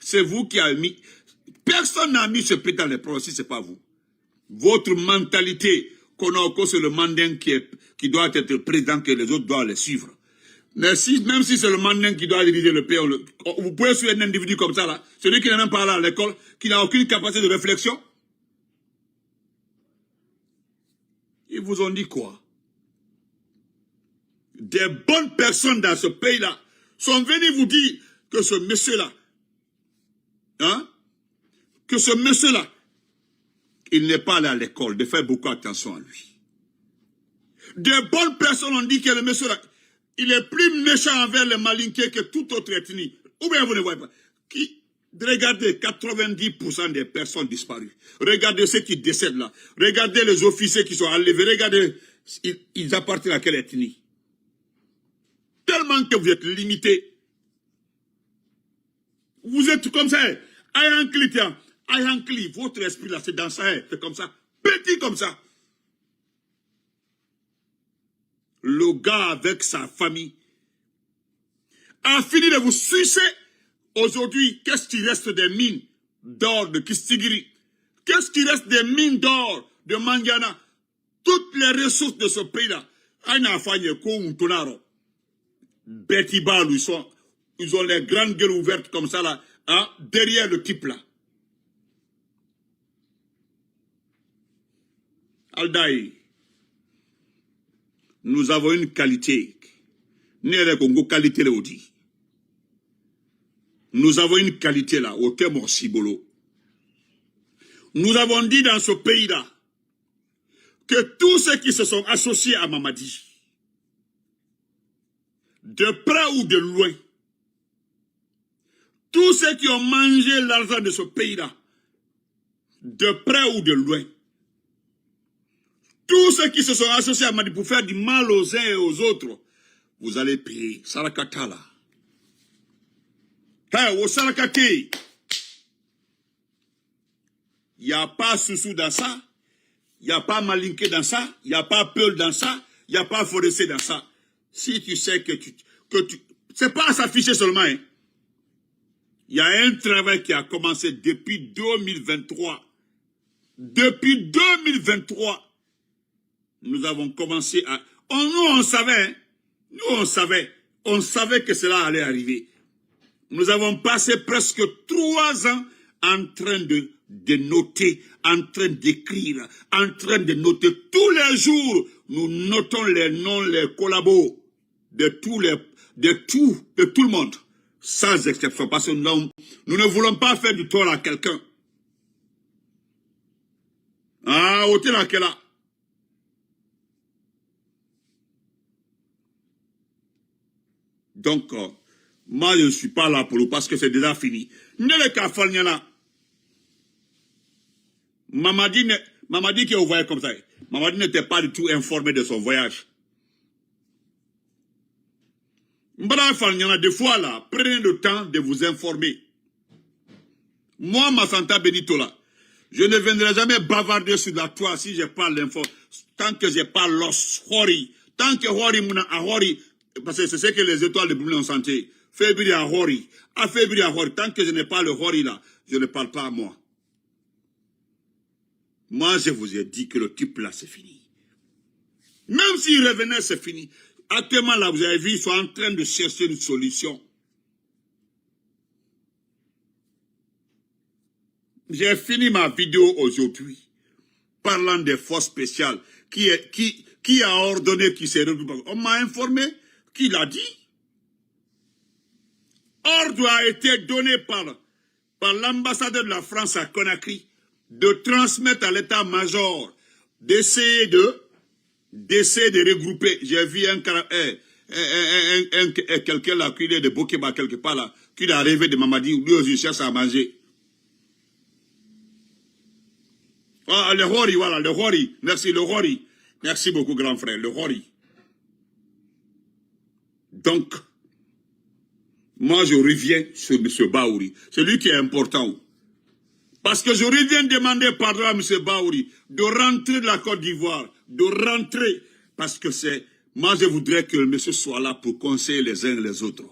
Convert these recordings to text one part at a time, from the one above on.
C'est vous qui avez mis... Personne n'a mis ce pays dans les problèmes si ce n'est pas vous. Votre mentalité, qu'on c'est le mandin qui doit être président, que les autres doivent les suivre. Mais même si c'est le mandin qui doit diriger le pays, vous pouvez suivre un individu comme ça, là, celui qui n'est même pas là à l'école, qui n'a aucune capacité de réflexion. Ils vous ont dit quoi? Des bonnes personnes dans ce pays-là sont venues vous dire que ce monsieur-là, que ce monsieur-là, il n'est pas allé à l'école, de faire beaucoup attention à lui. Des bonnes personnes ont dit que le monsieur-là, il est plus méchant envers les Malinqués que toute autre ethnie. Ou bien vous ne voyez pas. Regardez 90% des personnes disparues. Regardez ceux qui décèdent là. Regardez les officiers qui sont enlevés. Regardez, ils appartiennent à quelle ethnie. Tellement que vous êtes limités. Vous êtes comme ça. Ayankli, votre esprit là, c'est dans ça. C'est comme ça. Petit comme ça. Le gars avec sa famille a fini de vous sucer. Aujourd'hui, qu'est-ce qui reste des mines d'or de Kistigiri? Qu'est-ce qui reste des mines d'or de Mangiana? Toutes les ressources de ce pays-là. Betiba, ils ont les grandes gueules ouvertes comme ça là, derrière le type là. Aldaï, nous avons une qualité. Nous avons une qualité là, au thème Sibolo. Nous avons dit dans ce pays-là que tous ceux qui se sont associés à Mamadi, de près ou de loin, tous ceux qui ont mangé l'argent de ce pays-là, de près ou de loin, tous ceux qui se sont associés à Mamadi pour faire du mal aux uns et aux autres, vous allez payer. Sarakata là. Au Sarakate, il n'y a pas Soussou dans ça, il n'y a pas Malinké dans ça, il n'y a pas Peul dans ça, il n'y a pas Forestier dans ça. Si tu sais que tu c'est pas à s'afficher seulement. Hein. Il y a un travail qui a commencé depuis 2023. Depuis 2023, nous avons commencé à... nous, on savait. Hein. Nous, on savait que cela allait arriver. Nous avons passé presque 3 ans en train de noter, en train d'écrire, en train de noter. Tous les jours, nous notons les noms, les collabos de tout le monde, sans exception, parce que nous ne voulons pas faire du tort à quelqu'un. Au-delà de là. Donc, moi, je ne suis pas là pour vous parce que c'est déjà fini. Mamadi qui est au voyage comme ça. Mamadi n'était pas du tout informé de son voyage. Des fois là, prenez le temps de vous informer. Moi, Massanta Benito là, je ne viendrai jamais bavarder sur la toile si je n'ai pas l'info. Tant que je n'ai pas l'os, Hori. Tant que Hori Mouna a Hori, parce que c'est ce que les étoiles de Brûlé ont senti. Fébri à Hori. Fébri à Hori. Tant que je n'ai pas le Hori là, je ne parle pas à moi. Moi, je vous ai dit que le type là, c'est fini. Même s'il revenait, c'est fini. Actuellement, là, vous avez vu, ils sont en train de chercher une solution. J'ai fini ma vidéo aujourd'hui, parlant des forces spéciales, qui a ordonné qu'ils se regroupent. On m'a informé qu'il a dit. Ordre a été donné par l'ambassadeur de la France à Conakry de transmettre à l'état-major, d'essayer de regrouper. J'ai vu quelqu'un là, qui est de Bokeba quelque part là, qui a rêvé de Mamadi, lui aussi cherche à manger. Le Hori, voilà, le Hori. Merci, le Hori. Merci beaucoup, grand frère, le Hori. Donc, moi, je reviens sur M. Baouri. C'est lui qui est important. Parce que je reviens demander pardon à M. Baouri de rentrer de la Côte d'Ivoire, de rentrer. Parce que c'est... Moi, je voudrais que le monsieur soit là pour conseiller les uns et les autres.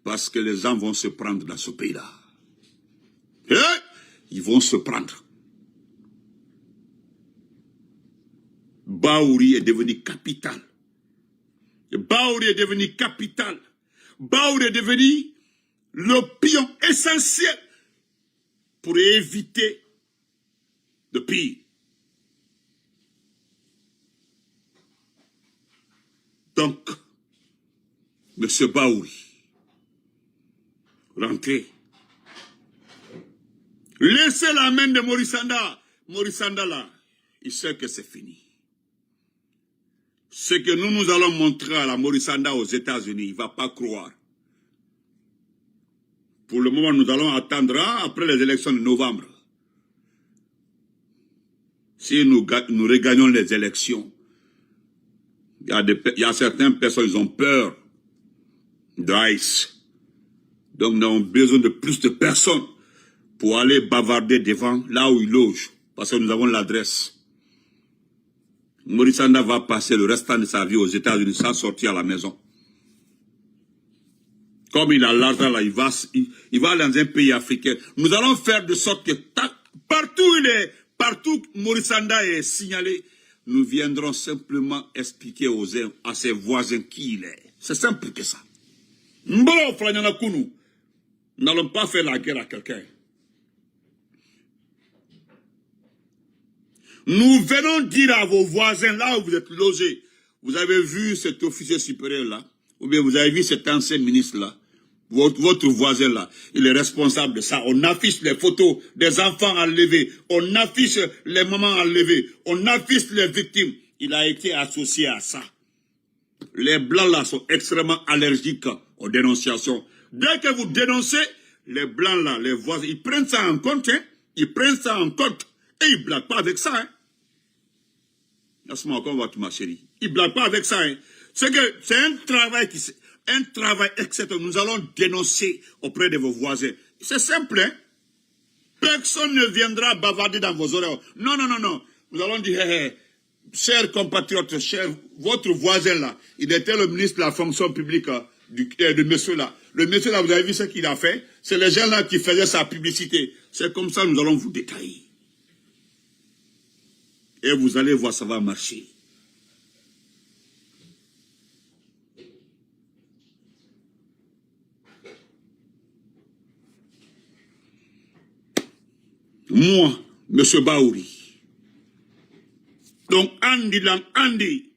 Parce que les gens vont se prendre dans ce pays-là. Et ils vont se prendre. Baouri est devenu capitale. Baouri est devenu capitale. Baouri est devenu le pion essentiel pour éviter le pire. Donc, M. Baouri, rentrez. Laissez la main de Maurice Sanda. Maurice Sanda là, il sait que c'est fini. Ce que nous allons montrer à la Maurice Sanda aux États-Unis, il ne va pas croire. Pour le moment, nous allons attendre après les élections de novembre. Si nous regagnons les élections, il y a certaines personnes qui ont peur d'ICE. Donc nous avons besoin de plus de personnes pour aller bavarder devant là où ils logent. Parce que nous avons l'adresse. Maurice Sanda va passer le restant de sa vie aux États-Unis sans sortir à la maison. Comme il a l'argent là, il va dans un pays africain. Nous allons faire de sorte que partout Maurice Sanda est signalé, nous viendrons simplement expliquer à ses voisins qui il est. C'est simple que ça. Nous n'allons pas faire la guerre à quelqu'un. Nous venons dire à vos voisins, là où vous êtes logés, vous avez vu cet officier supérieur là, ou bien vous avez vu cet ancien ministre là, votre voisin là, il est responsable de ça. On affiche les photos des enfants enlevés, on affiche les mamans enlevées, on affiche les victimes. Il a été associé à ça. Les blancs là sont extrêmement allergiques aux dénonciations. Dès que vous dénoncez, les blancs là, les voisins, ils prennent ça en compte, hein? Ils prennent ça en compte. Et ils ne blaguent pas avec ça, hein. Laisse-moi encore voir ma chérie. Ils ne blaguent pas avec ça, hein. C'est un travail exceptionnel. Nous allons dénoncer auprès de vos voisins. C'est simple, hein. Personne ne viendra bavarder dans vos oreilles. Non, non, non, non. Nous allons dire, chers compatriotes, votre voisin là, il était le ministre de la fonction publique de monsieur là. Le monsieur là, vous avez vu ce qu'il a fait? C'est les gens là qui faisaient sa publicité. C'est comme ça que nous allons vous détailler. Et vous allez voir, ça va marcher. Moi, M. Baouri. Donc, Andy Lang, Andy.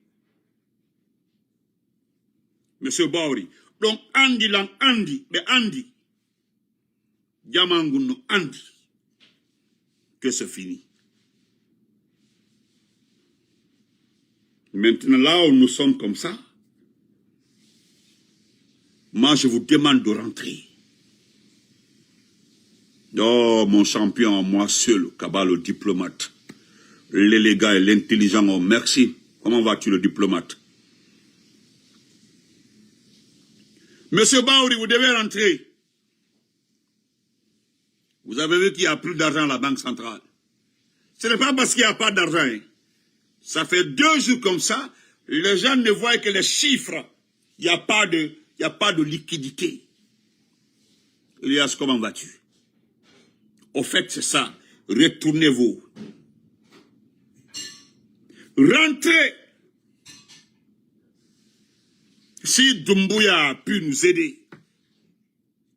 M. Baouri. Donc, Andy Lang, Andy. Mais Andy. Diamanguno, Andy. Que c'est fini. Maintenant, là où nous sommes comme ça, moi, je vous demande de rentrer. Oh, mon champion, moi seul, Kaba le diplomate. L'élégant et l'intelligent, oh, merci. Comment vas-tu, le diplomate? Monsieur Baouri, vous devez rentrer. Vous avez vu qu'il n'y a plus d'argent à la Banque centrale. Ce n'est pas parce qu'il n'y a pas d'argent, hein. Ça fait 2 jours comme ça, les gens ne voient que les chiffres. Il n'y a pas de liquidité. Elias, comment vas-tu? Au fait, c'est ça. Retournez-vous. Rentrez. Si Doumbouya a pu nous aider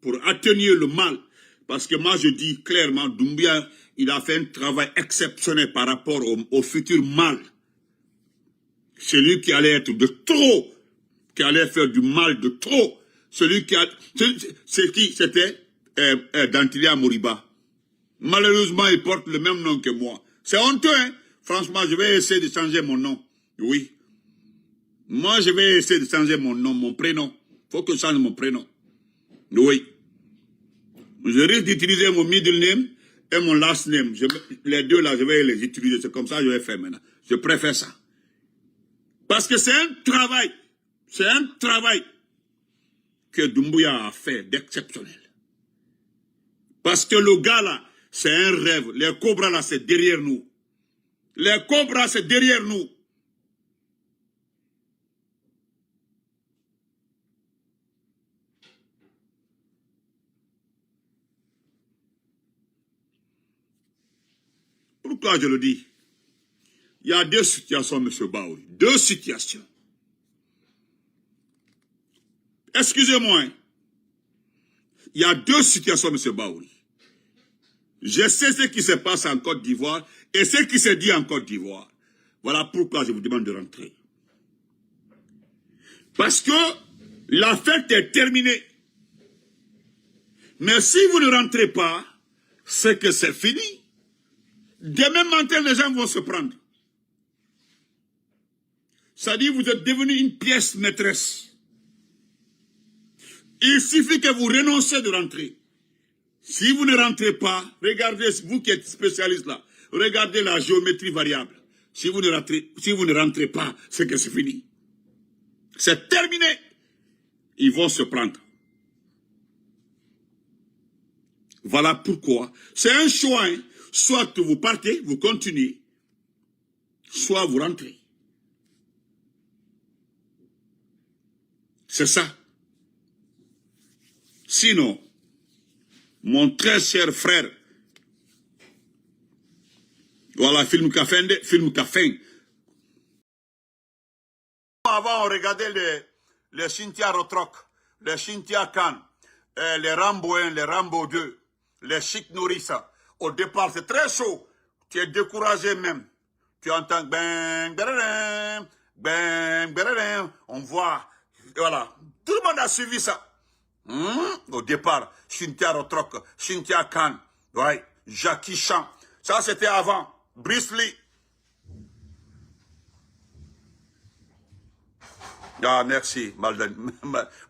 pour atténuer le mal, parce que moi je dis clairement, Doumbouya, il a fait un travail exceptionnel par rapport au futur mal. Celui qui allait être de trop, qui allait faire du mal de trop. Celui qui a... C'est qui? C'était Dantilia Moriba. Malheureusement, il porte le même nom que moi. C'est honteux, hein? Franchement, je vais essayer de changer mon nom. Oui. Moi, je vais essayer de changer mon nom, mon prénom. Il faut que je change mon prénom. Oui. Je risque d'utiliser mon middle name et mon last name. Les deux là, je vais les utiliser. C'est comme ça que je vais faire maintenant. Je préfère ça. Parce que c'est un travail. C'est un travail que Doumbouya a fait d'exceptionnel. Parce que le gars là, c'est un rêve. Les cobras là, c'est derrière nous. Les cobras, c'est derrière nous. Pourquoi je le dis? Il y a deux situations, M. Baouri. Deux situations. Excusez-moi. Hein. Il y a deux situations, M. Baouri. Je sais ce qui se passe en Côte d'Ivoire et ce qui se dit en Côte d'Ivoire. Voilà pourquoi je vous demande de rentrer. Parce que la fête est terminée. Mais si vous ne rentrez pas, c'est que c'est fini. Demain matin, les gens vont se prendre. Ça dit, vous êtes devenu une pièce maîtresse. Il suffit que vous renoncez de rentrer. Si vous ne rentrez pas, regardez, vous qui êtes spécialiste là, regardez la géométrie variable. Si vous ne rentrez pas, c'est que c'est fini. C'est terminé. Ils vont se prendre. Voilà pourquoi. C'est un choix. Hein. Soit vous partez, vous continuez, soit vous rentrez. C'est ça. Sinon, mon très cher frère, voilà, film café. Avant, on regardait les Cynthia Rotrock, les Cynthia Khan, les Rambo 1, les Rambo 2, les Chic Nourissa. Au départ, c'est très chaud. Tu es découragé même. Tu entends bang, bang, bang, bang, on voit. Voilà. Tout le monde a suivi ça. Au départ, Cynthia Rotrock, Cynthia Khan, ouais, Jackie Chan. Ça, c'était avant. Bruce Lee. Ah, merci, Maldini.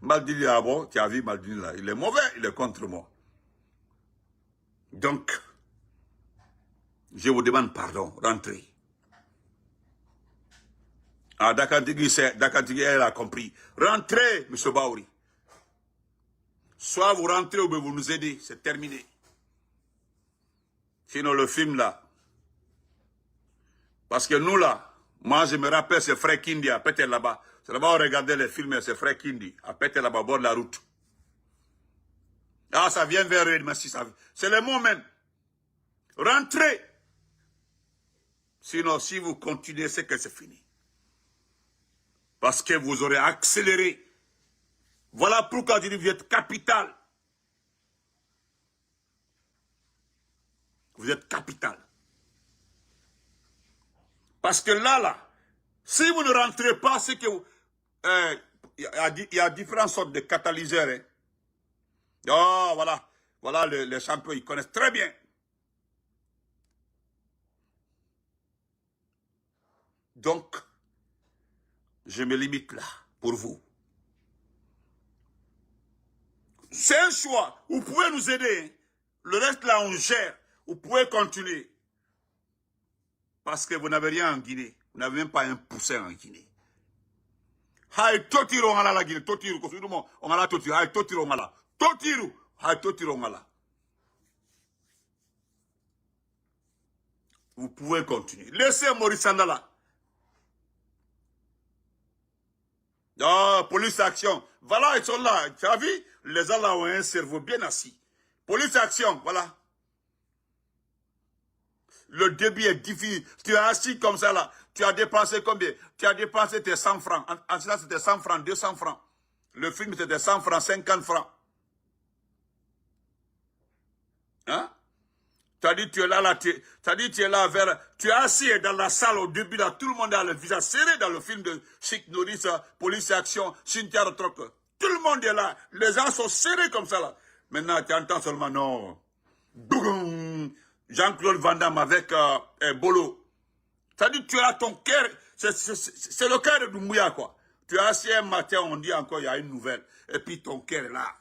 Maldini, ah bon, tu as vu Maldini là. Il est mauvais, il est contre moi. Donc, je vous demande pardon, rentrez. Ah, Dakantigui, elle a compris. Rentrez, M. Baouri. Soit vous rentrez ou bien vous nous aidez, c'est terminé. Sinon, le film là. Parce que nous là, moi je me rappelle, c'est Frère Kindi à Pété là-bas. C'est là-bas on regardait les films, c'est Frère Kindi à Pété là-bas, au bord de la route. Ah, ça vient vers eux, mais si ça. C'est le moment. Rentrez. Sinon, si vous continuez, c'est que c'est fini. Parce que vous aurez accéléré. Voilà pourquoi je dis que vous êtes capital. Vous êtes capital. Parce que là, si vous ne rentrez pas, c'est que il y a différentes sortes de catalyseurs. Hein. Oh, voilà. Voilà les champions, ils connaissent très bien. Donc, je me limite là, pour vous. C'est un choix. Vous pouvez nous aider. Hein. Le reste là, on gère. Vous pouvez continuer. Parce que vous n'avez rien en Guinée. Vous n'avez même pas un poussin en Guinée. Hay totiru ngala la Guinée. Totiru. On a la totiru. Hay totiru ngala. Totiru. Hay totiru ngala. Vous pouvez continuer. Laissez Maurice Sandala. Ah, police action. Voilà, ils sont là. Tu as vu? Les gens là ont un cerveau bien assis. Police action, voilà. Le débit est difficile. Tu es assis comme ça là. Tu as dépensé combien? Tu as dépensé tes 100 francs. En cela, c'était 100 francs, 200 francs. Le film, c'était 100 francs, 50 francs. Hein? Tu as dit, tu es là, tu es là vers... Tu es assis dans la salle au début, là. Tout le monde a le visage serré dans le film de Chic Nourissa, Police Action, Cynthia Rotrock. Tout le monde est là. Les gens sont serrés comme ça, là. Maintenant, tu entends seulement, non. Jean-Claude Van Damme avec Bolo. C'est-à-dire, tu as ton cœur, c'est le cœur de Doumbouya, quoi. Tu es assis un matin, on dit encore, il y a une nouvelle. Et puis ton cœur est là.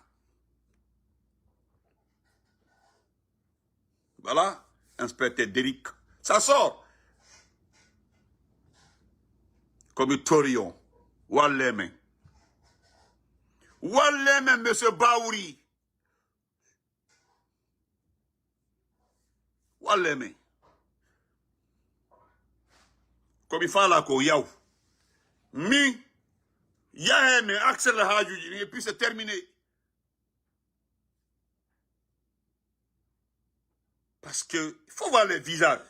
Voilà, inspecteur Derrick. Ça sort. Comme Torion. Walleme. Walleme, monsieur Baouri. Walleme. Comme il fait là, ko yaou. Mi. Yaheme, Axel Hadji. Et puis c'est terminé. Parce que il faut voir les visages.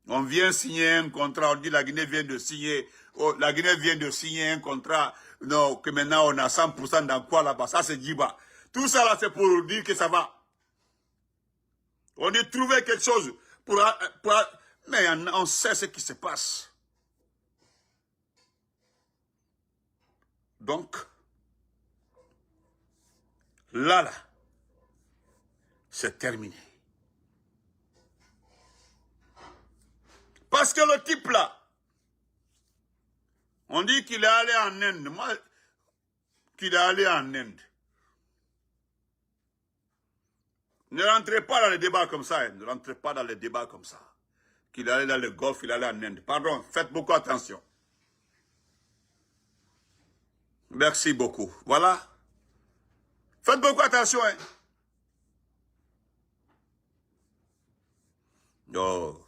On vient signer un contrat, on dit la Guinée vient de signer, oh, la Guinée vient de signer un contrat, non, que maintenant on a 100% dans quoi là-bas, ça c'est Djiba. Tout ça là c'est pour dire que ça va. On dit trouver quelque chose mais on sait ce qui se passe. Donc, là, c'est terminé. Parce que le type là, on dit qu'il est allé en Inde. Moi, qu'il est allé en Inde. Ne rentrez pas dans les débats comme ça. Hein. Ne rentrez pas dans les débats comme ça. Qu'il est allé dans le Golfe, il est allé en Inde. Pardon, faites beaucoup attention. Merci beaucoup. Voilà. Faites beaucoup attention. Hein. Oh.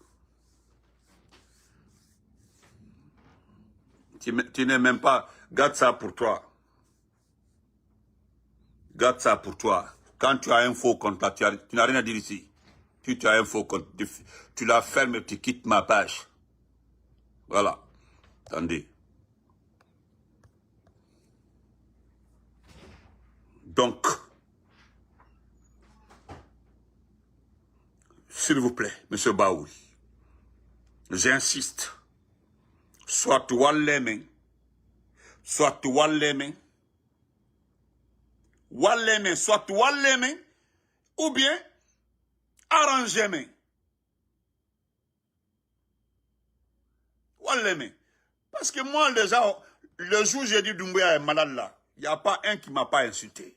Tu n'es même pas... Garde ça pour toi. Garde ça pour toi. Quand tu as un faux compte, tu n'as rien à dire ici. Si tu as un faux compte, tu la fermes et tu quittes ma page. Voilà. Attendez. Donc, s'il vous plaît, M. Baoui, j'insiste. Soit Wallemen, soit Wallemen, soit Wallemen, ou bien arrangez-moi. Wallemen. Parce que moi, déjà, le jour où j'ai dit Doumbouya est malade là, il n'y a pas un qui ne m'a pas insulté.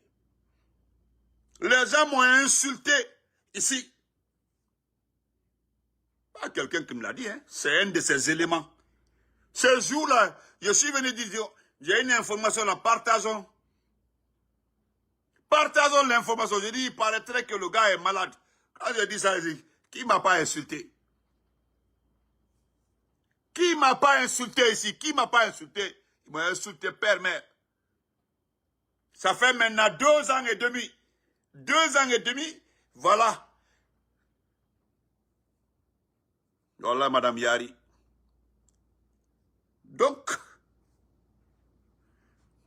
Les gens m'ont insulté ici. Pas quelqu'un qui me l'a dit, hein. C'est un de ces éléments. Ce jour-là, je suis venu dire, j'ai une information là, partageons. Partageons l'information. Je dis, il paraîtrait que le gars est malade. Quand je dis ça, je dis, qui ne m'a pas insulté? Qui ne m'a pas insulté ici? Qui ne m'a pas insulté? Il m'a insulté père, mère. Ça fait maintenant 2 ans et demi. 2 ans et demi, voilà. Voilà, Madame Yari. Donc,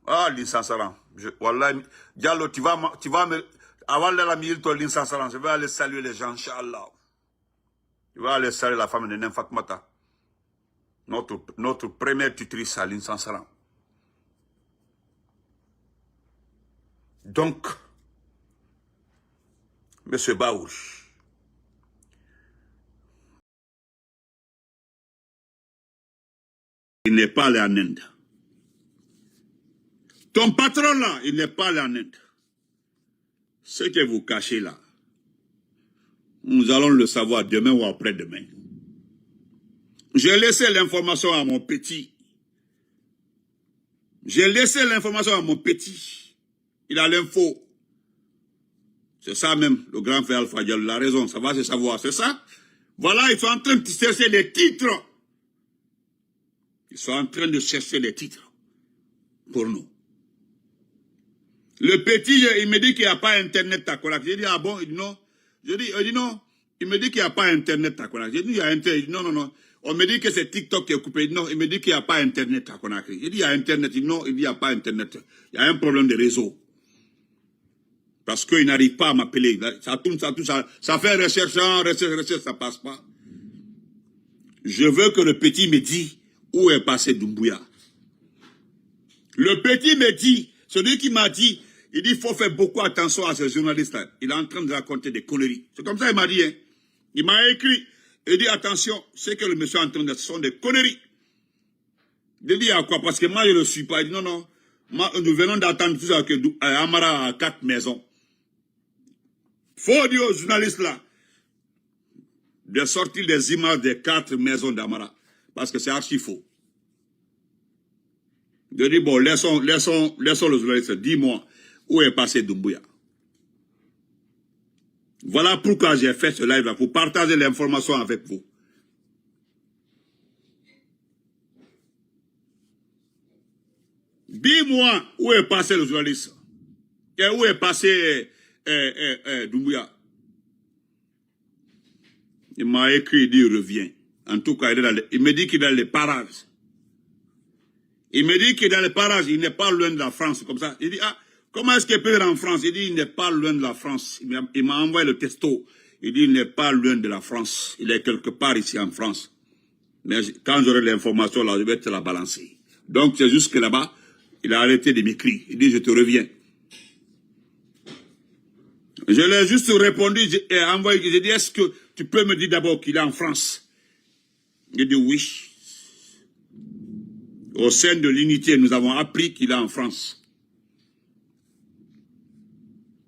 ah, l'insansaran. Voilà, Diallo, tu vas me... Avant la minute, l'insansaran, je vais aller saluer les gens, Inch'Allah. Je vais aller saluer la femme de Nenfak Mata. Notre première tutrice à l'insansaran. Donc, M. Baouch, il n'est pas allé en Inde. Ton patron là, il n'est pas allé en Inde. Ce que vous cachez là, nous allons le savoir demain ou après-demain. J'ai laissé l'information à mon petit. J'ai laissé l'information à mon petit. Il a l'info. C'est ça même, le grand frère Alpha Diallo, la raison, ça va se savoir, c'est ça? Voilà, ils sont en train de chercher les titres. Ils sont en train de chercher les titres pour nous. Le petit, il me dit qu'il n'y a pas Internet à Conakry. J'ai dit, ah bon? Il dit non. Je dis non. Il me dit qu'il n'y a pas Internet à Conakry. J'ai dit, il y a Internet. Il dit non, non, non. On me dit que c'est TikTok qui est coupé. Il dit non, il me dit qu'il n'y a pas Internet à Conakry. J'ai dit, il y a Internet. Il dit non, il dit, il n'y a pas Internet. Il y a un problème de réseau. Parce qu'il n'arrive pas à m'appeler. Ça tourne, ça fait recherche, ça passe pas. Je veux que le petit me dise où est passé Doumbouya. Le petit me dit, celui qui m'a dit, il dit, il faut faire beaucoup attention à ce journaliste-là. Il est en train de raconter des conneries. C'est comme ça qu'il m'a dit. Hein. Il m'a écrit. Il dit, attention, ce que le monsieur est en train de dire, ce sont des conneries. Je dis, à quoi? Parce que moi, je ne le suis pas. Il dit, non, non. Nous venons d'attendre tout ça que Amara a 4 maisons. Faut dire aux journalistes là de sortir des images des 4 maisons d'Amara. Parce que c'est archi faux. Je dis, bon, laissons le journaliste. Dis-moi, où est passé Doumbouya? Voilà pourquoi j'ai fait ce live-là, pour partager l'information avec vous. Dis-moi, où est passé le journaliste? Et où est passé Doumbouya? Il m'a écrit, il dit, reviens. En tout cas, il me dit qu'il est dans les parages. Il me dit qu'il est dans les parages, il n'est pas loin de la France, comme ça. Il dit, ah, comment est-ce qu'il peut être en France? Il dit, il n'est pas loin de la France. Il m'a envoyé le texto. Il dit, il n'est pas loin de la France. Il est quelque part ici en France. Mais quand j'aurai l'information là, je vais te la balancer. Donc, c'est juste que là-bas, il a arrêté de m'écrire. Il dit, je te reviens. Je lui ai juste répondu et envoyé. J'ai dit, est-ce que tu peux me dire d'abord qu'il est en France? Il dit, oui. Au sein de l'unité, nous avons appris qu'il est en France.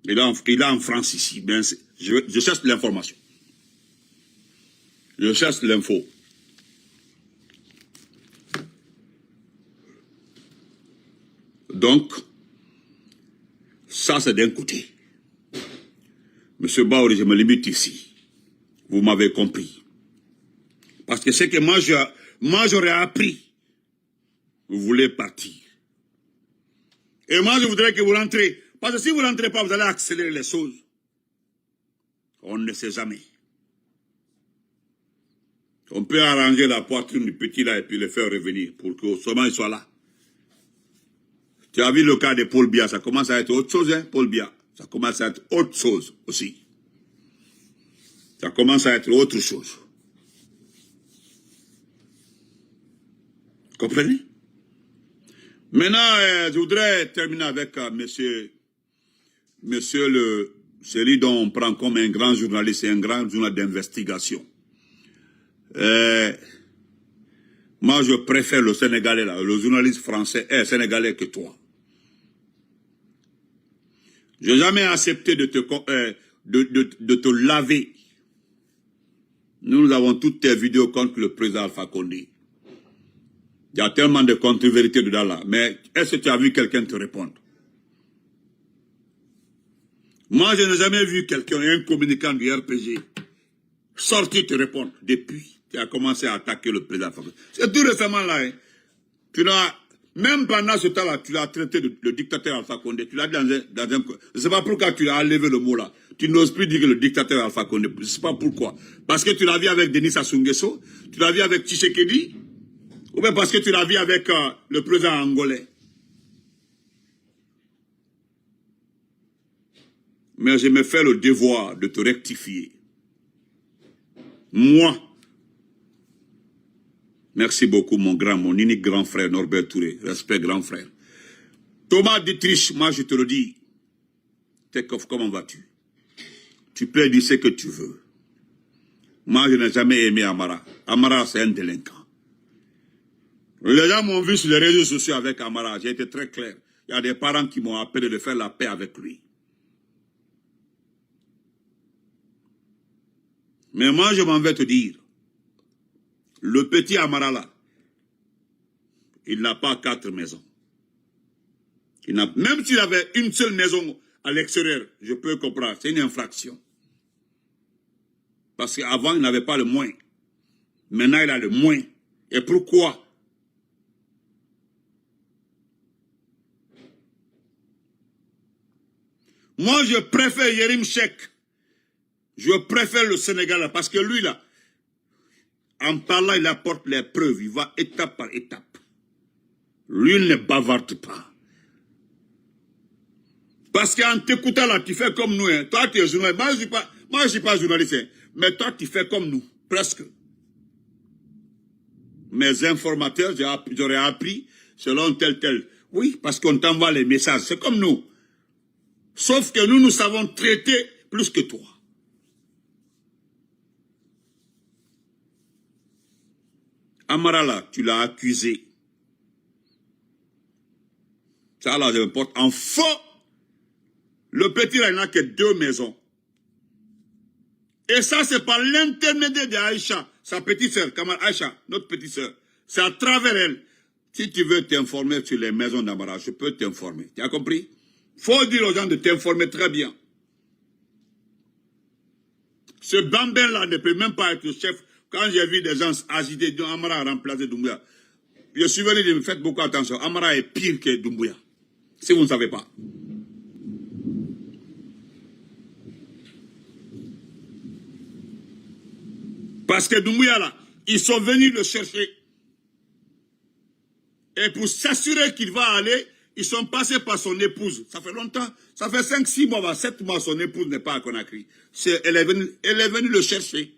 Il est en France ici. Ben, je cherche l'information. Je cherche l'info. Donc, ça c'est d'un côté. Monsieur Baouri, je me limite ici. Vous m'avez compris. Parce que c'est que moi j'aurais appris. Vous voulez partir. Et moi je voudrais que vous rentrez. Parce que si vous ne rentrez pas, vous allez accélérer les choses. On ne sait jamais. On peut arranger la poitrine du petit là et puis le faire revenir pour que seulement il soit là. Tu as vu le cas de Paul Biya, ça commence à être autre chose, hein, Paul Biya. Ça commence à être autre chose aussi. Ça commence à être autre chose. Comprenez? Maintenant, je voudrais terminer avec monsieur celui dont on prend comme un grand journaliste et un grand journal d'investigation. Moi, je préfère le Sénégalais, là, le journaliste français et sénégalais que toi. Je n'ai jamais accepté de te laver. Nous avons toutes tes vidéos contre le président Alpha Condé. Il y a tellement de contre-vérités dedans là. Mais est-ce que tu as vu quelqu'un te répondre? Moi, je n'ai jamais vu quelqu'un, un communicant du RPG, sortir te répondre depuis. Tu as commencé à attaquer le président Alpha Condé. C'est tout récemment là. Hein. Même pendant ce temps-là, tu l'as traité de dictateur Alpha Condé. Tu l'as dit dans un... Je ne sais pas pourquoi tu as enlevé le mot là. Tu n'oses plus dire que le dictateur Alpha Condé. Je ne sais pas pourquoi. Parce que tu l'as vu avec Denis Sassou Nguesso. Tu l'as vu avec Tshisekedi. Ou bien parce que tu l'as vu avec le président angolais. Mais je me fais le devoir de te rectifier. Moi, merci beaucoup mon unique grand frère Norbert Touré. Respect grand frère. Thomas Dietrich, moi je te le dis. Tekoff, comment vas-tu? Tu peux dire ce que tu veux. Moi je n'ai jamais aimé Amara. Amara c'est un délinquant. Les gens m'ont vu sur les réseaux sociaux avec Amara. J'ai été très clair. Il y a des parents qui m'ont appelé de faire la paix avec lui. Mais moi, je m'en vais te dire. Le petit Amara là, il n'a pas 4 maisons. Même s'il avait une seule maison à l'extérieur, je peux comprendre. C'est une infraction. Parce qu'avant, il n'avait pas le moins. Maintenant, il a le moins. Et pourquoi? Moi, je préfère Yérim Cheikh. Je préfère le Sénégal parce que lui, là, en parlant, il apporte les preuves. Il va étape par étape. Lui, il ne bavarde pas. Parce qu'en t'écoutant, là, tu fais comme nous. Hein. Toi, tu es journaliste. Moi, je ne suis pas journaliste. Hein. Mais toi, tu fais comme nous. Presque. Mes informateurs, j'aurais appris selon tel. Oui, parce qu'on t'envoie les messages. C'est comme nous. Sauf que nous savons traiter plus que toi. Amara là, tu l'as accusé. Ça là, je me porte en faux. Le petit là, il n'a que 2 maisons. Et ça, c'est par l'intermédiaire d'Aïcha, sa petite sœur, Kamal Aïcha, notre petite sœur. C'est à travers elle. Si tu veux t'informer sur les maisons d'Amara, je peux t'informer. Tu as compris? Faut dire aux gens de t'informer très bien. Ce bambin là ne peut même pas être le chef. Quand j'ai vu des gens agités, dont Amara a remplacé Doumbouya, je suis venu dire, faites beaucoup attention, Amara est pire que Doumbouya. Si vous ne savez pas. Parce que Doumbouya là, Ils sont venus le chercher. Et pour s'assurer qu'il va aller, ils sont passés par son épouse. Ça fait longtemps, ça fait 5, 6 mois, 7 mois, son épouse n'est pas à Conakry. Elle est venue le chercher.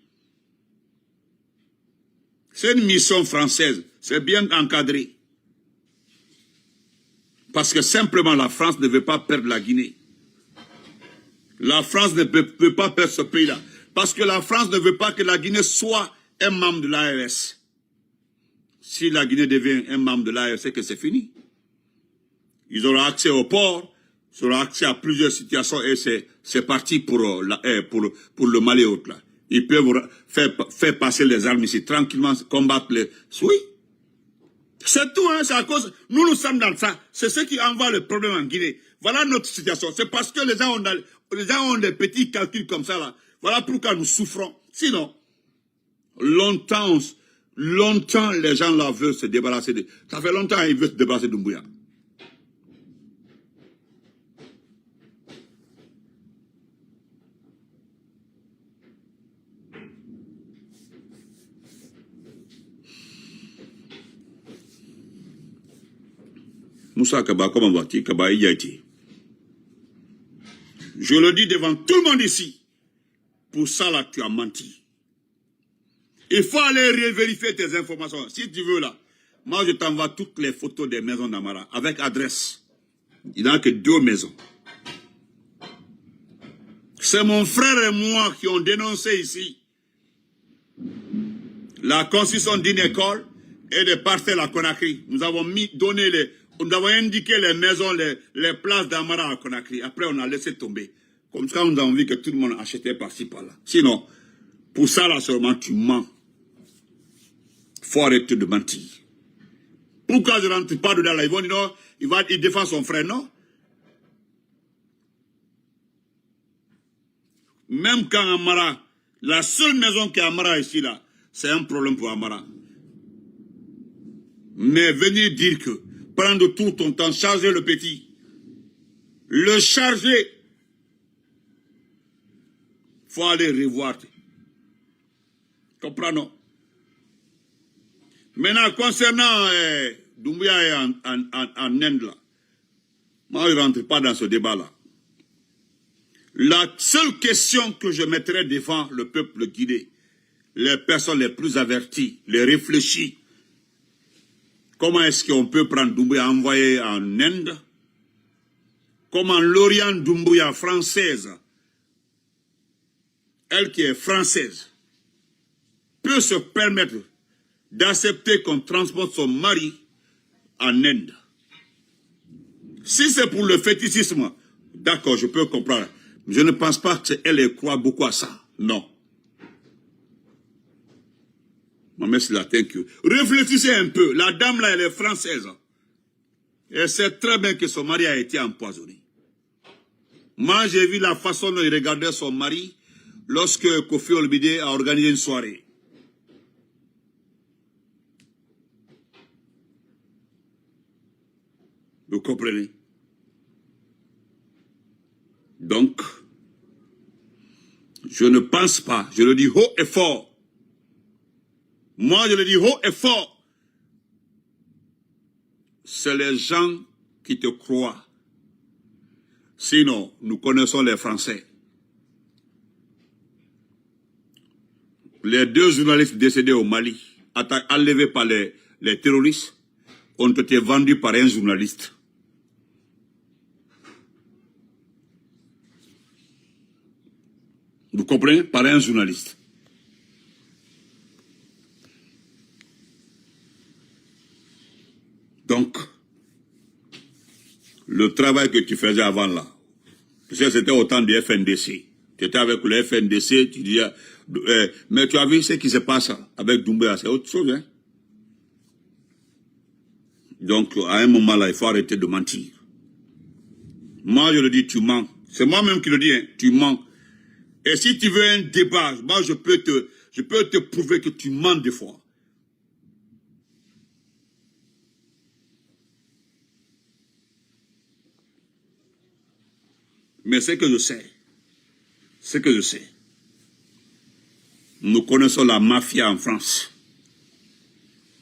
C'est une mission française. C'est bien encadré. Parce que simplement la France ne veut pas perdre la Guinée. La France ne peut pas perdre ce pays-là. Parce que la France ne veut pas que la Guinée soit un membre de l'AES. Si la Guinée devient un membre de l'AES, c'est que c'est fini. Ils auront accès au port, ils auront accès à plusieurs situations et c'est parti pour le Mali et autres là. Ils peuvent faire passer les armes ici tranquillement, combattre les... Oui. C'est tout, hein, c'est à cause... Nous sommes dans ça. C'est ce qui envoie le problème en Guinée. Voilà notre situation. C'est parce que les gens ont des petits calculs comme ça là. Voilà pourquoi nous souffrons. Sinon, longtemps les gens là veulent se débarrasser de... Ça fait longtemps qu'ils veulent se débarrasser de Doumbouya. Moussa Kaba, comment vas-tu? Kaba Iyaiti. Je le dis devant tout le monde ici. Pour ça, là, tu as menti. Il faut aller vérifier tes informations. Si tu veux, là, moi, je t'envoie toutes les photos des maisons d'Amara, avec adresse. Il n'y a que 2 maisons. C'est mon frère et moi qui ont dénoncé ici la construction d'une école et des parcelles à Conakry. Nous avons nous avons indiqué les maisons, les places d'Amara à Conakry. Après, on a laissé tomber. Comme ça, nous avons vu que tout le monde achetait par-ci, par-là. Sinon, pour ça, là, seulement, tu mens. Il faut arrêter de mentir. Pourquoi je ne rentre pas dedans là? Ils vont dire non, il défend son frère, non? Même quand Amara, la seule maison qui est Amara ici, là, c'est un problème pour Amara. Mais venir dire que, prendre tout ton temps, charger le petit, le charger, il faut aller revoir. Comprenons. Maintenant, concernant Doumbouya et en Inde, là, moi, je ne rentre pas dans ce débat-là. La seule question que je mettrais devant le peuple guinéen, les personnes les plus averties, les réfléchies, comment est-ce qu'on peut prendre Doumbouya envoyé en Inde? Comment Lauriane Doumbouya, française, elle qui est française, peut se permettre d'accepter qu'on transporte son mari en Inde? Si c'est pour le fétichisme, d'accord, je peux comprendre. Je ne pense pas qu'elle croit beaucoup à ça. Non. Maman, c'est la thank you. Réfléchissez un peu. La dame là, elle est française. Elle sait très bien que son mari a été empoisonné. Moi, j'ai vu la façon dont il regardait son mari lorsque Kofi Olomide a organisé une soirée. Vous comprenez? Donc, je ne pense pas, je le dis haut et fort. Moi, je le dis haut et fort. C'est les gens qui te croient. Sinon, nous connaissons les Français. Les 2 journalistes décédés au Mali, enlevés par les terroristes, ont été vendus par un journaliste. Vous comprenez? Par un journaliste. Donc, le travail que tu faisais avant là, c'était au temps du FNDC. Tu étais avec le FNDC, tu disais... mais tu as vu ce qui se passe avec Doumbouya, c'est autre chose. Hein? Donc, à un moment là, il faut arrêter de mentir. Moi, je le dis, tu mens. C'est moi-même qui le dis, hein, tu mens. Et si tu veux un débat, moi je peux te prouver que tu mens des fois. Mais ce que je sais, nous connaissons la mafia en France.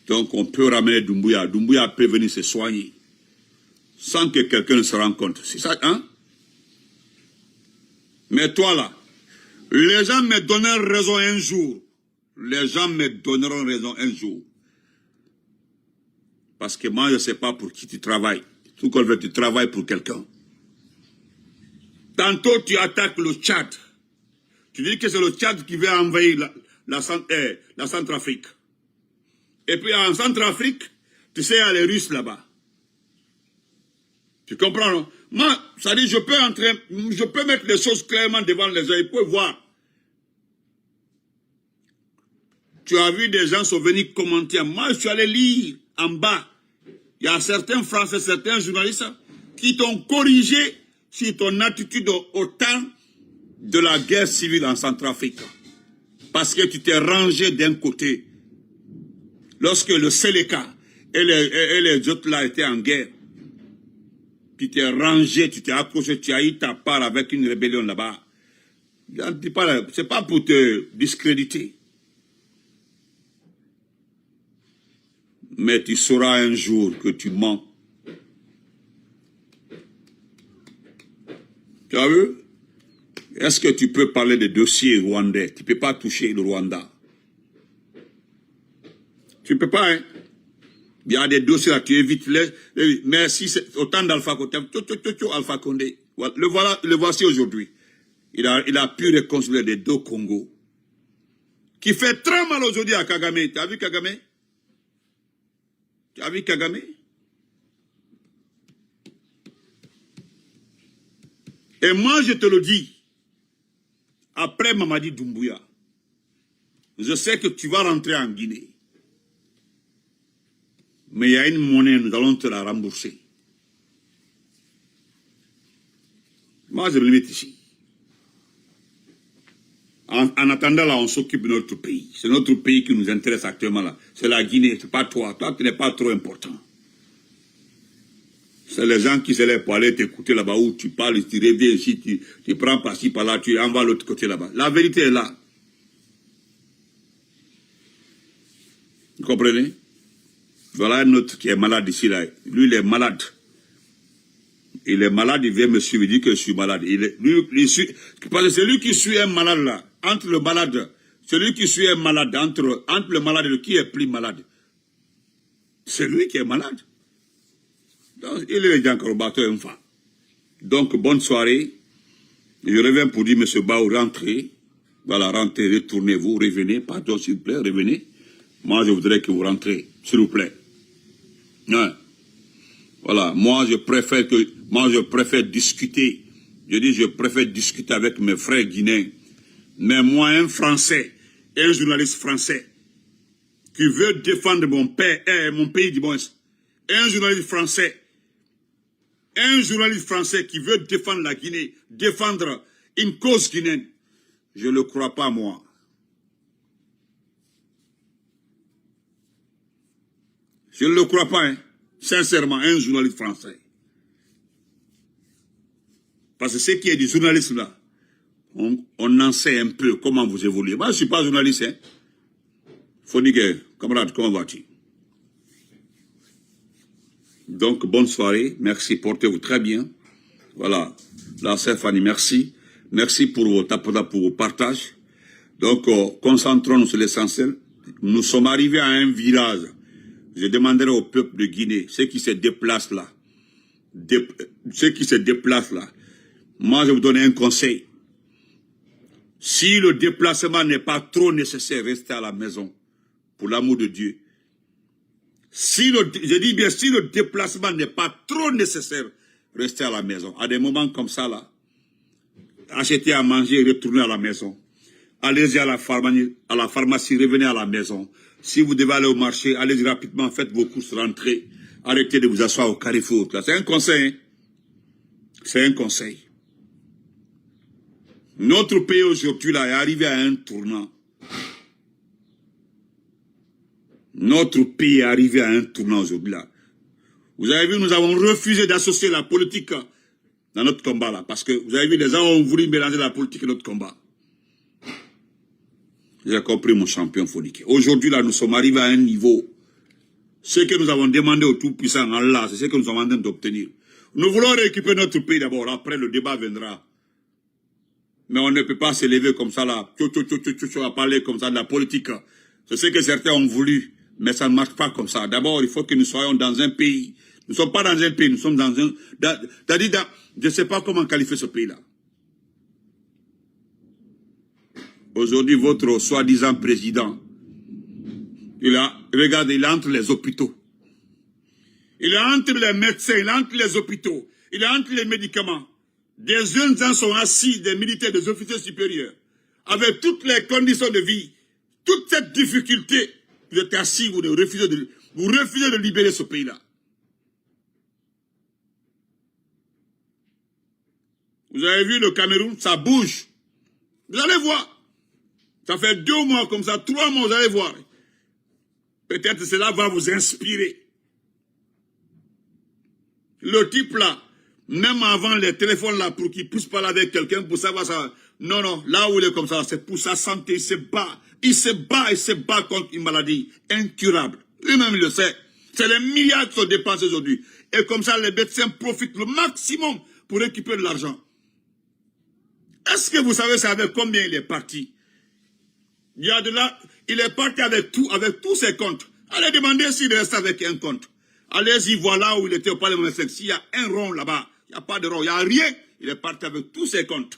Donc on peut ramener Doumbouya. Doumbouya peut venir se soigner. Sans que quelqu'un ne se rende compte. C'est ça, hein? Mais toi là, les gens me donneront raison un jour. Les gens me donneront raison un jour. Parce que moi, je ne sais pas pour qui tu travailles. Tout comme tu travailles pour quelqu'un. Tantôt, tu attaques le Tchad. Tu dis que c'est le Tchad qui veut envahir la Centrafrique. Et puis en Centrafrique, tu sais, il y a les Russes là-bas. Tu comprends, non? Moi, ça dit, je peux mettre les choses clairement devant les gens, ils peuvent voir. Tu as vu des gens sont venus commenter. Moi, je suis allé lire en bas. Il y a certains Français, certains journalistes qui t'ont corrigé sur ton attitude au temps de la guerre civile en Centrafrique. Parce que tu t'es rangé d'un côté. Lorsque le Séléka et les autres là étaient en guerre, tu t'es rangé, tu t'es accroché, tu as eu ta part avec une rébellion là-bas. C'est pas pour te discréditer. Mais tu sauras un jour que tu mens. Tu as vu? Est-ce que tu peux parler des dossiers rwandais? Tu ne peux pas toucher le Rwanda. Tu ne peux pas, hein? Il y a des dossiers là, tu évites les mais si c'est autant d'Alpha Condé, Alpha Condé, le voici aujourd'hui. Il a pu réconcilier les deux Congos. Qui fait très mal aujourd'hui à Kagame. Tu as vu Kagame? Tu as vu Kagame? Et moi, je te le dis, après Mamadi Doumbouya, je sais que tu vas rentrer en Guinée. Mais il y a une monnaie, nous allons te la rembourser. Moi, je me limite ici. En attendant, là, on s'occupe de notre pays. C'est notre pays qui nous intéresse actuellement, là. C'est la Guinée, c'est pas toi. Toi, tu n'es pas trop important. C'est les gens qui se lèvent pour aller t'écouter là-bas où tu parles, tu reviens ici, tu prends par-ci, par-là, tu envoies l'autre côté là-bas. La vérité est là. Vous comprenez? Voilà un autre qui est malade ici, là. Lui, il est malade. Il est malade, il vient me suivre, il dit que je suis malade. Parce que c'est lui qui suit un malade, là. Entre le malade, celui qui suit un malade, entre le malade et qui est plus malade. C'est lui qui est malade. Donc, il est déjà encore bateau une fois. Donc, bonne soirée. Je reviens pour dire, M. Bao, rentrez. Voilà, rentrez, retournez-vous, revenez. Pardon, s'il vous plaît, revenez. Moi, je voudrais que vous rentrez, s'il vous plaît. Ouais. Voilà, moi, je préfère discuter. Je dis, je préfère discuter avec mes frères guinéens. Mais moi, un Français, un journaliste français, qui veut défendre mon pays du moins, un journaliste français qui veut défendre la Guinée, défendre une cause guinéenne, je ne le crois pas, moi. Je ne le crois pas, hein. Sincèrement, un journaliste français. Parce que ce qui est du journalisme là, on en sait un peu comment vous évoluez. Moi, je ne suis pas journaliste, hein. Foniguer, camarade, comment vas-tu? Donc, bonne soirée. Merci, portez-vous très bien. Voilà. La sœur Fanny, merci. Merci pour vos partages. Donc, concentrons-nous sur l'essentiel. Nous sommes arrivés à un virage. Je demanderai au peuple de Guinée, ceux qui se déplacent là, moi je vous donne un conseil. Si le déplacement n'est pas trop nécessaire, restez à la maison, pour l'amour de Dieu. Je dis bien, si le déplacement n'est pas trop nécessaire, restez à la maison. À des moments comme ça là, achetez à manger et retournez à la maison. Allez-y à la pharmacie, revenez à la maison. Si vous devez aller au marché, allez-y rapidement, faites vos courses, rentrez. Arrêtez de vous asseoir au carrefour. C'est un conseil. Hein? C'est un conseil. Notre pays aujourd'hui là est arrivé à un tournant. Notre pays est arrivé à un tournant aujourd'hui là. Vous avez vu, nous avons refusé d'associer la politique dans notre combat là. Parce que vous avez vu, les gens ont voulu mélanger la politique et notre combat. J'ai compris mon champion phonique. Aujourd'hui, là, nous sommes arrivés à un niveau Ce que nous avons demandé au Tout-Puissant Allah, c'est ce que nous sommes en train d'obtenir. Nous voulons récupérer notre pays d'abord, après le débat viendra. Mais on ne peut pas se lever comme ça là, à parler comme ça de la politique. C'est ce que certains ont voulu, mais ça ne marche pas comme ça. D'abord, il faut que nous soyons dans un pays. Nous ne sommes pas dans un pays, nous sommes dans un... je ne sais pas comment qualifier ce pays-là. Aujourd'hui, votre soi-disant président, regardez, il est entre les hôpitaux. Il est entre les médecins, il est entre les hôpitaux, il est entre les médicaments. Des jeunes gens sont assis, des militaires, des officiers supérieurs, avec toutes les conditions de vie, toute cette difficulté. Vous êtes assis, vous refusez de libérer ce pays-là. Vous avez vu le Cameroun, ça bouge. Vous allez voir. Ça fait 2 mois comme ça, 3 mois, vous allez voir. Peut-être cela va vous inspirer. Le type là, même avant les téléphones là, pour qu'il puisse parler avec quelqu'un, pour savoir ça. Non, non, là où il est comme ça, c'est pour sa santé, il se bat. Il se bat contre une maladie incurable. Lui-même il le sait. C'est les milliards qui sont dépensés aujourd'hui. Et comme ça, les médecins profitent le maximum pour récupérer de l'argent. Est-ce que vous savez ça avec combien il est parti? Il y a de là, il est parti avec tous ses comptes. Allez demander s'il reste avec un compte. Allez-y voir là où il était au Parlement de Mexique. S'il y a un rond là-bas, il n'y a pas de rond, il n'y a rien. Il est parti avec tous ses comptes.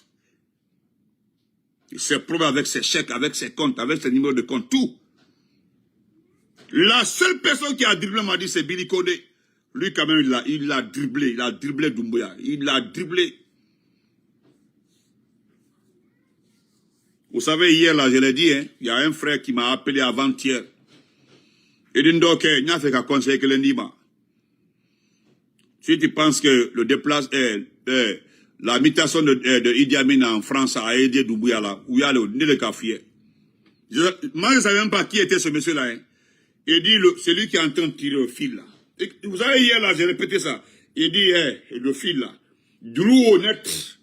Il s'est prouvé avec ses chèques, avec ses comptes, avec ses numéros de compte, tout. La seule personne qui a dribblé m'a dit c'est Billy Kodé. Lui quand même il l'a dribblé Doumbouya. Il l'a dribblé. Vous savez, hier, là, je l'ai dit, hein, il y a un frère qui m'a appelé avant-hier. Il dit, donc, il n'y a fait qu'à conseiller que lundi. Si tu penses que la mutation de Idi Amin en France a aidé Doumbouya là, où il y a le café. Moi, je ne savais même pas qui était ce monsieur-là. Hein. Il dit, c'est lui qui est en train de tirer le fil là. Et vous savez, hier, là, j'ai répété ça. Il dit, le fil là, Drou honnête.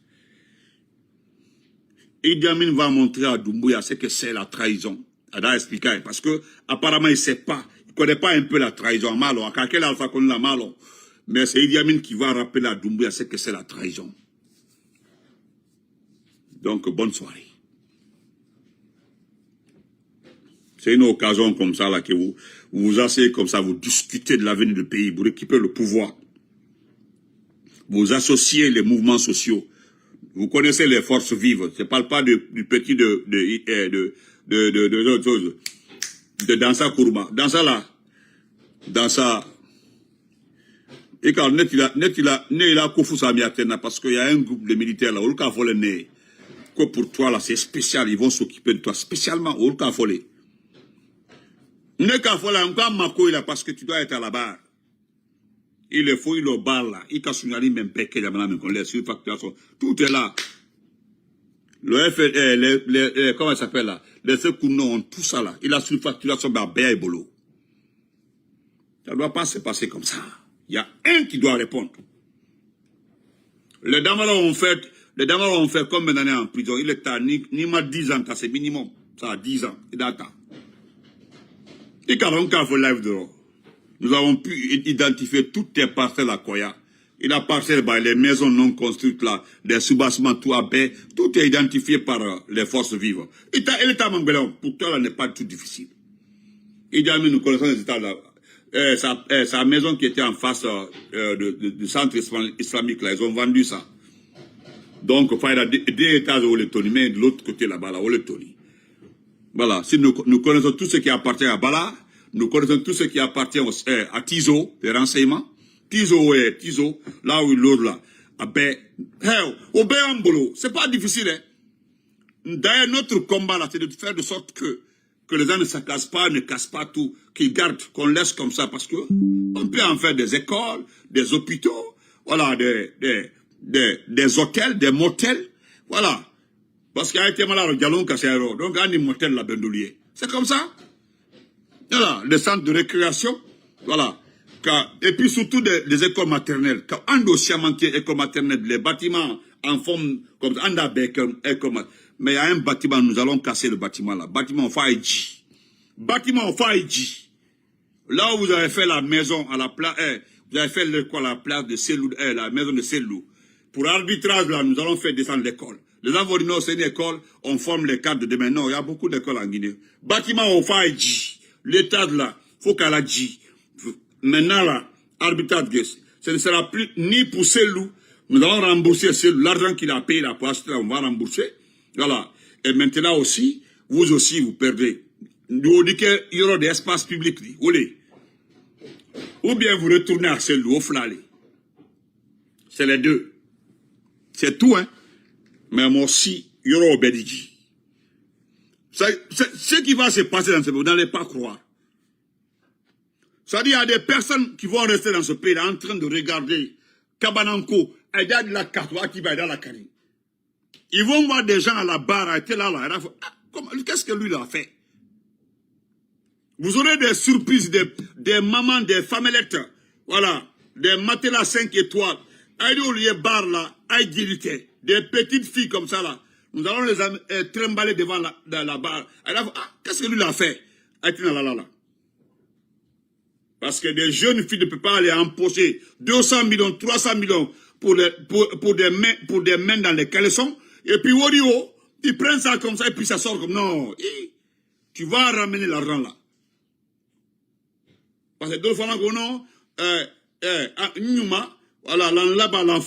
Idi Amin va montrer à Doumbouya ce que c'est la trahison. Elle a expliqué, parce que apparemment il ne sait pas, il ne connaît pas un peu la trahison. Malo, à quel alpha connaît la malo. Mais c'est Idi Amin qui va rappeler à Doumbouya ce que c'est la trahison. Donc, bonne soirée. C'est une occasion comme ça là que vous vous asseyez comme ça, vous discutez de l'avenir du pays, vous récupérez le pouvoir. Vous associez les mouvements sociaux. Vous connaissez les forces vives. Je ne parle pas du petit de Dansa Kourma. Dansa là. Dansa. Et quand net il a Kofu Samiatena parce qu'il y a un groupe de militaires là. Au cas volé né. Que pour toi là c'est spécial. Ils vont s'occuper de toi spécialement. Au cas volé. Ne qu'à volé encore Mako là parce que tu dois être à la barre. Il est fou, il le barre là. Il casse une même péché, les surfacturations. Tout est là. Le comment ça s'appelle là? Les secours ont tout ça là. Il a surfacturation Béa et Bolo. Ça ne doit pas se passer comme ça. Il y a un qui doit répondre. Les dames ont fait comme une année en prison. Il est à Nima 10 ans, c'est minimum. Ça a 10 ans. Il attend. Et quand on a fait live dehors. Nous avons pu identifier toutes les parcelles à Koya. Et la parcelle, les maisons non construites là, les sous-bassements, tout à baie, tout est identifié par les forces vives. Et l'État Mangbelan, pour toi, là, n'est pas tout difficile. Il a mis, nous connaissons les États là. Sa maison qui était en face du centre islamique là, ils ont vendu ça. Donc, il y a deux étages au Lettonie, mais de l'autre côté là-bas, là, au Lettonie. Voilà. Si nous connaissons tout ce qui appartient à Bala, nous connaissons tout ce qui appartient à Tizo, les renseignements. Tizo, là où il est là. Au Béambolo, c'est pas difficile, hein. D'ailleurs, notre combat là, c'est de faire de sorte que les gens ne se cassent pas, ne cassent pas tout, qu'ils gardent, qu'on laisse comme ça, parce que on peut en faire des écoles, des hôpitaux, voilà, des hôtels, des motels, voilà. Parce qu'il y a été malade au Dialon Kassero, donc il y a un motel là, Bendoulier. C'est comme ça. Voilà, les centres de récréation, voilà. Et puis surtout des écoles maternelles. Quand on doit manquer écoles maternelles, les bâtiments en forme comme ça, on a école maternelle. Mais il y a un bâtiment, nous allons casser le bâtiment là. Bâtiment Faïdji. Bâtiment Faïdji. Là où vous avez fait la maison à la place, vous avez fait la place de Selou, la maison de Selou. Pour arbitrage, là, nous allons faire descendre l'école. Les gens vont dire non, c'est une école, on forme les cadres de demain. Non, il y a beaucoup d'écoles en Guinée. Bâtiment, on fait J. L'État là, faut qu'elle a J. Maintenant là, arbitrage, ce ne sera plus ni pour Selou. Nous allons rembourser Selou. L'argent qu'il a payé là pour acheter, on va rembourser. Voilà. Et maintenant aussi, vous perdez. Nous dit qu'il y aura des espaces publics. Ou bien vous retournez à Selou, au Flali. C'est les deux. C'est tout, hein. Mais moi aussi, il y aura au Bédiji. Ce qui va se passer dans ce pays, vous n'allez pas croire. C'est-à-dire, il y a des personnes qui vont rester dans ce pays en train de regarder Kabananko, Aïda de la Katoa qui va dans la Kari. Ils vont voir des gens à la barre, qu'est-ce que lui a fait? Vous aurez des surprises, des mamans, des famelettes, voilà, des matelas 5 étoiles, des petites filles comme ça là. Nous allons les trimballer devant la barre. Qu'est-ce que lui a fait? Parce que des jeunes filles ne peuvent pas aller empocher 200 millions, 300 millions pour des mains dans les caleçons. Et puis, ils prennent ça comme ça et puis ça sort comme non. Tu vas ramener l'argent là. Parce que deux fois, non, voilà, là-bas, l'enfant.